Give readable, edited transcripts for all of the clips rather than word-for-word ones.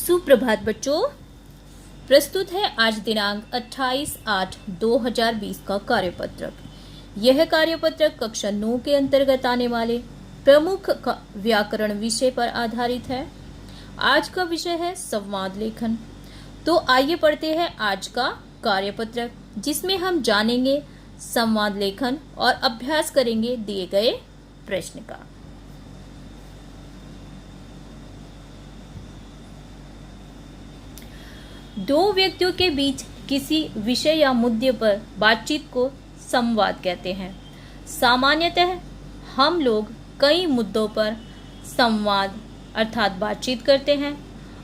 सुप्रभात बच्चों, प्रस्तुत है आज दिनांक 28/8/2020 का कार्यपत्रक। यह कार्यपत्रक कक्षा 9 के अंतर्गत आने वाले प्रमुख व्याकरण विषय पर आधारित है। आज का विषय है संवाद लेखन। तो आइए पढ़ते हैं आज का कार्यपत्रक, जिसमें हम जानेंगे संवाद लेखन और अभ्यास करेंगे दिए गए प्रश्न का। दो व्यक्तियों के बीच किसी विषय या मुद्दे पर बातचीत को संवाद कहते हैं। सामान्यतः हम लोग कई मुद्दों पर संवाद अर्थात बातचीत करते हैं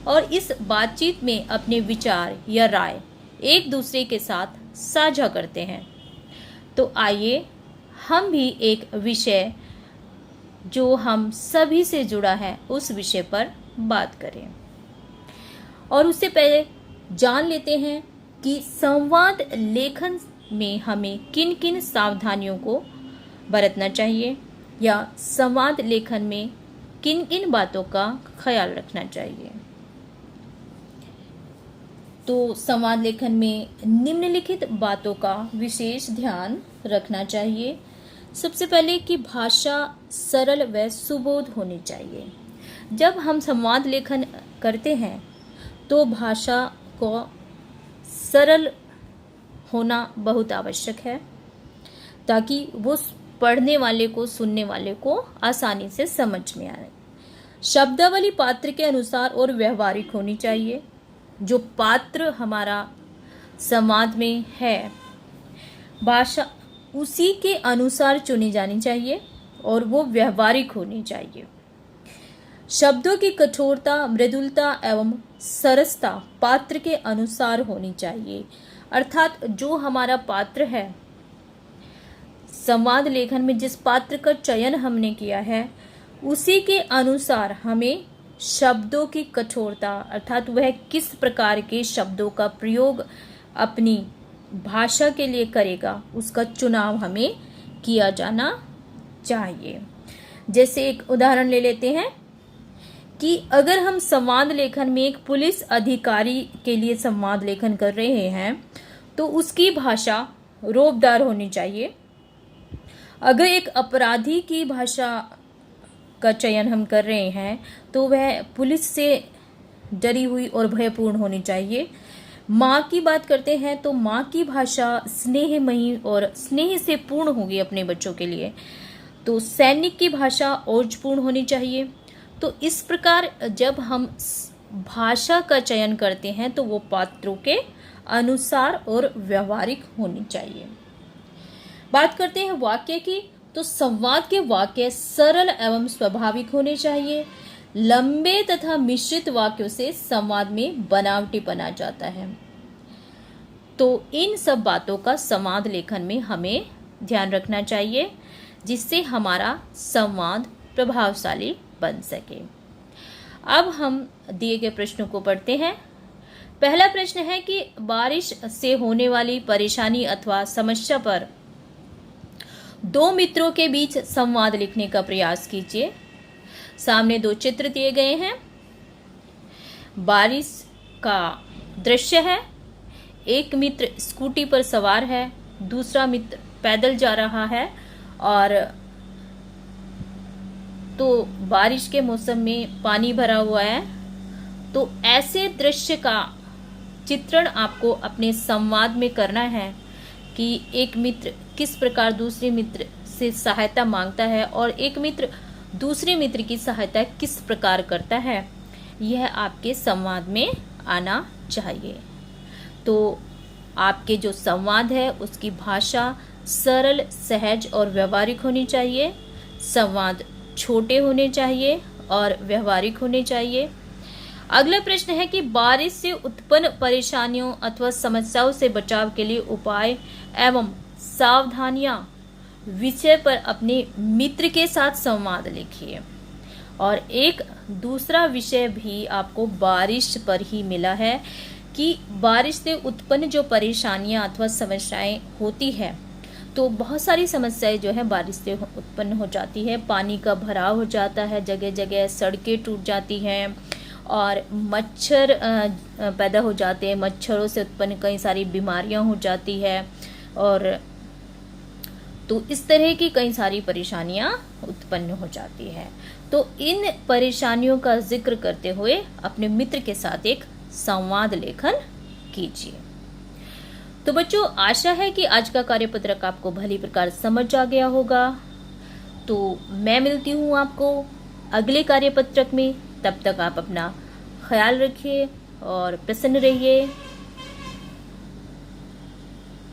और इस बातचीत में अपने विचार या राय एक दूसरे के साथ साझा करते हैं। तो आइए हम भी एक विषय जो हम सभी से जुड़ा है उस विषय पर बात करें। और उससे पहले जान लेते हैं कि संवाद लेखन में हमें किन किन सावधानियों को बरतना चाहिए या संवाद लेखन में किन किन बातों का ख्याल रखना चाहिए। तो संवाद लेखन में निम्नलिखित बातों का विशेष ध्यान रखना चाहिए। सबसे पहले कि भाषा सरल व सुबोध होनी चाहिए। जब हम संवाद लेखन करते हैं तो भाषा को सरल होना बहुत आवश्यक है, ताकि वो पढ़ने वाले को, सुनने वाले को आसानी से समझ में आए। शब्दावली पात्र के अनुसार और व्यवहारिक होनी चाहिए। जो पात्र हमारा संवाद में है, भाषा उसी के अनुसार चुनी जानी चाहिए और वो व्यवहारिक होनी चाहिए। शब्दों की कठोरता, मृदुलता एवं सरसता पात्र के अनुसार होनी चाहिए। अर्थात जो हमारा पात्र है, संवाद लेखन में जिस पात्र का चयन हमने किया है, उसी के अनुसार हमें शब्दों की कठोरता अर्थात वह किस प्रकार के शब्दों का प्रयोग अपनी भाषा के लिए करेगा, उसका चुनाव हमें किया जाना चाहिए। जैसे एक उदाहरण ले लेते हैं कि अगर हम संवाद लेखन में एक पुलिस अधिकारी के लिए संवाद लेखन कर रहे हैं तो उसकी भाषा रौबदार होनी चाहिए। अगर एक अपराधी की भाषा का चयन हम कर रहे हैं तो वह पुलिस से डरी हुई और भयपूर्ण होनी चाहिए। माँ की बात करते हैं तो माँ की भाषा स्नेहमयी और स्नेह से पूर्ण होगी अपने बच्चों के लिए। तो सैनिक की भाषा ओजपूर्ण होनी चाहिए। तो इस प्रकार जब हम भाषा का चयन करते हैं तो वो पात्रों के अनुसार और व्यवहारिक होनी चाहिए। बात करते हैं वाक्य की, तो संवाद के वाक्य सरल एवं स्वाभाविक होने चाहिए। लंबे तथा मिश्रित वाक्यों से संवाद में बनावटीपन आ जाता है। तो इन सब बातों का संवाद लेखन में हमें ध्यान रखना चाहिए, जिससे हमारा संवाद प्रभावशाली बन सके। अब हम दिए गए प्रश्नों को पढ़ते हैं। पहला प्रश्न है कि बारिश से होने वाली परेशानी अथवा समस्या पर दो मित्रों के बीच संवाद लिखने का प्रयास कीजिए। सामने दो चित्र दिए गए हैं। बारिश का दृश्य है। एक मित्र स्कूटी पर सवार है, दूसरा मित्र पैदल जा रहा है और तो बारिश के मौसम में पानी भरा हुआ है। तो ऐसे दृश्य का चित्रण आपको अपने संवाद में करना है कि एक मित्र किस प्रकार दूसरे मित्र से सहायता मांगता है और एक मित्र दूसरे मित्र की सहायता किस प्रकार करता है, यह आपके संवाद में आना चाहिए। तो आपके जो संवाद है उसकी भाषा सरल, सहज और व्यवहारिक होनी चाहिए। संवाद छोटे होने चाहिए और व्यवहारिक होने चाहिए। अगला प्रश्न है कि बारिश से उत्पन्न परेशानियों अथवा समस्याओं से बचाव के लिए उपाय एवं सावधानियां विषय पर अपने मित्र के साथ संवाद लिखिए। और एक दूसरा विषय भी आपको बारिश पर ही मिला है कि बारिश से उत्पन्न जो परेशानियां अथवा समस्याएं होती है, तो बहुत सारी समस्याएं जो है बारिश से उत्पन्न हो जाती है। पानी का भराव हो जाता है, जगह जगह सड़कें टूट जाती हैं और मच्छर पैदा हो जाते हैं, मच्छरों से उत्पन्न कई सारी बीमारियां हो जाती है, और तो इस तरह की कई सारी परेशानियां उत्पन्न हो जाती है। तो इन परेशानियों का जिक्र करते हुए अपने मित्र के साथ एक संवाद लेखन कीजिए। तो बच्चों, आशा है कि आज का कार्यपत्रक आपको भली प्रकार समझ आ गया होगा। तो मैं मिलती हूँ आपको अगले कार्यपत्रक में। तब तक आप अपना ख्याल रखिए और प्रसन्न रहिए।